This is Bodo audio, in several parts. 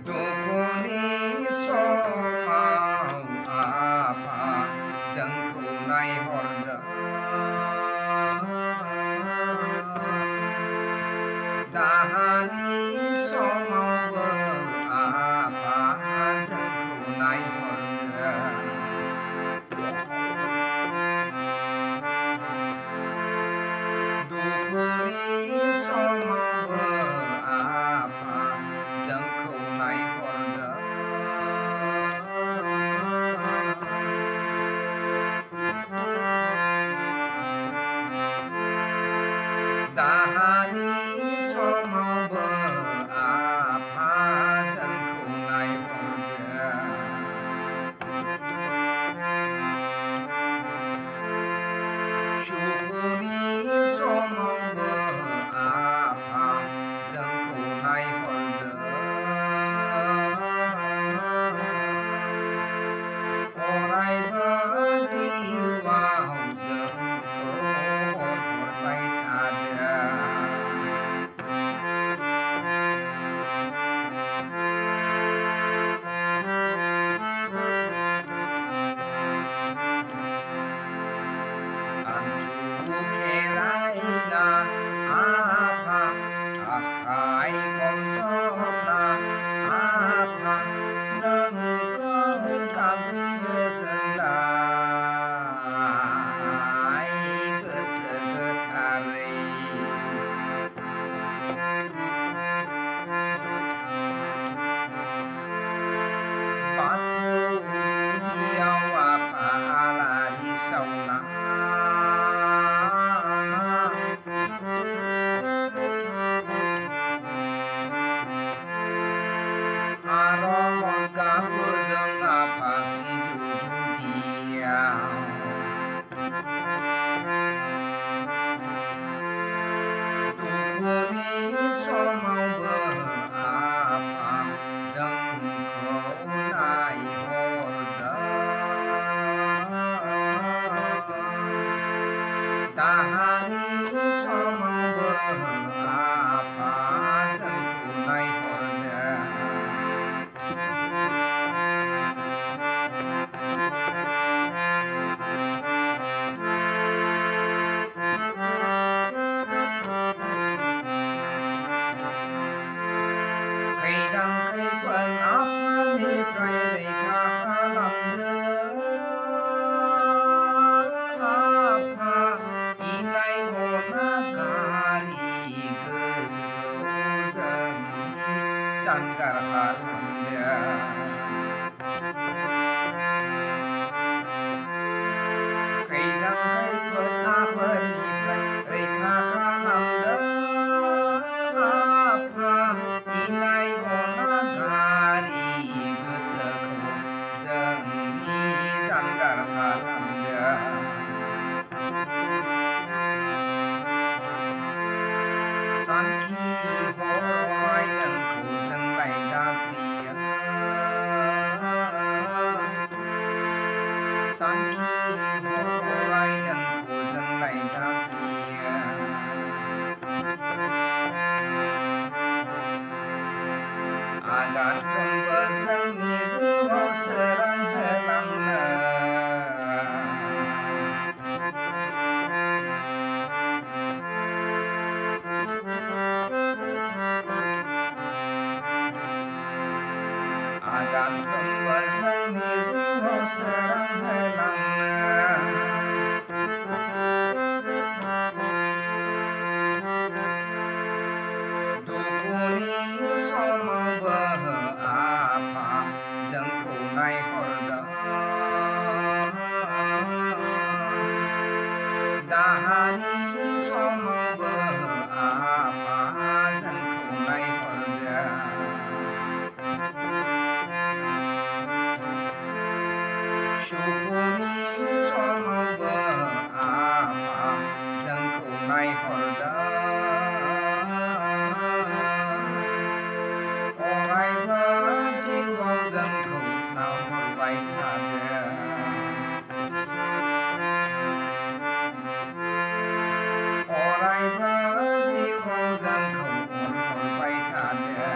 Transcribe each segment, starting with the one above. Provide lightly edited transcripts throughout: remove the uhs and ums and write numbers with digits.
दुखुनि समाव आफा जोंखौ नायहरदों दाहानि समावबो आफा जोंखौ नायहरदों दुखुनि समावबो आफा जोंखौ नायहरदों दाहानि समावबो आफा जोंखौ नायहरदों सुखुनि समावबो आफा जोंखौ नायहरदों अरायबो जिउआव जोंखौ अनहरबाय थादों आन्थु खेरायना आफा आखाइ हमजना आफा नोंखौ गाबज्रियो जोंलाय गोसो गोथारै बाथौ गुदियाव आफा आलारि सावना आरज गाबो जों आफा सिजौ गुदियाव दुखुनि समावबो आफा जोंखौ नायहरदों दाहानि समावबो आफा जोंखौ नायहरदों खैदां खैफोद आफादनिफ्राय रैखा खालामदों आफा इनाय अनागारि गोसोखौ जोंनि जानगार खालामदों खैदां खैफोद आफोदनिफ्राय रैखा खालामदों आफा इनाय अनागारि गोसोखौ जोंनि जानगार खालामदों सानखि हराय नोंखौ जोंलाय गाबज्रियो सानखि हराय नोंखौ जोंलाय गाबज्रियो आगानफ्रोमबो जोंनि जिउआव सोरां होलांनो आगानफ्रोमबो जोंनि जिउआव सोरां होलांनो दुखुनि समावबो आफा जोंखौ नायहरदों दाहानि समावबो आफा जोंखौ नायहरदों सुखुनि समावबो आफा जोंखौ नायहरदों अरायबो जिउआव जोंखौ नायहरबाय थादों अरायबो जिउआव जोंखौ अनहरबाय थादों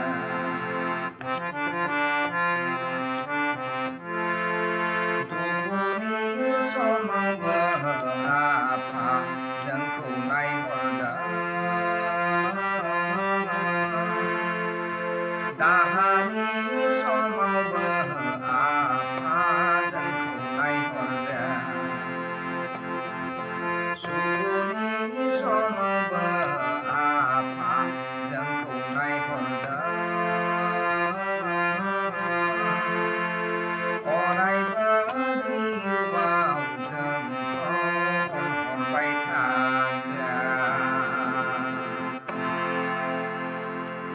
समाव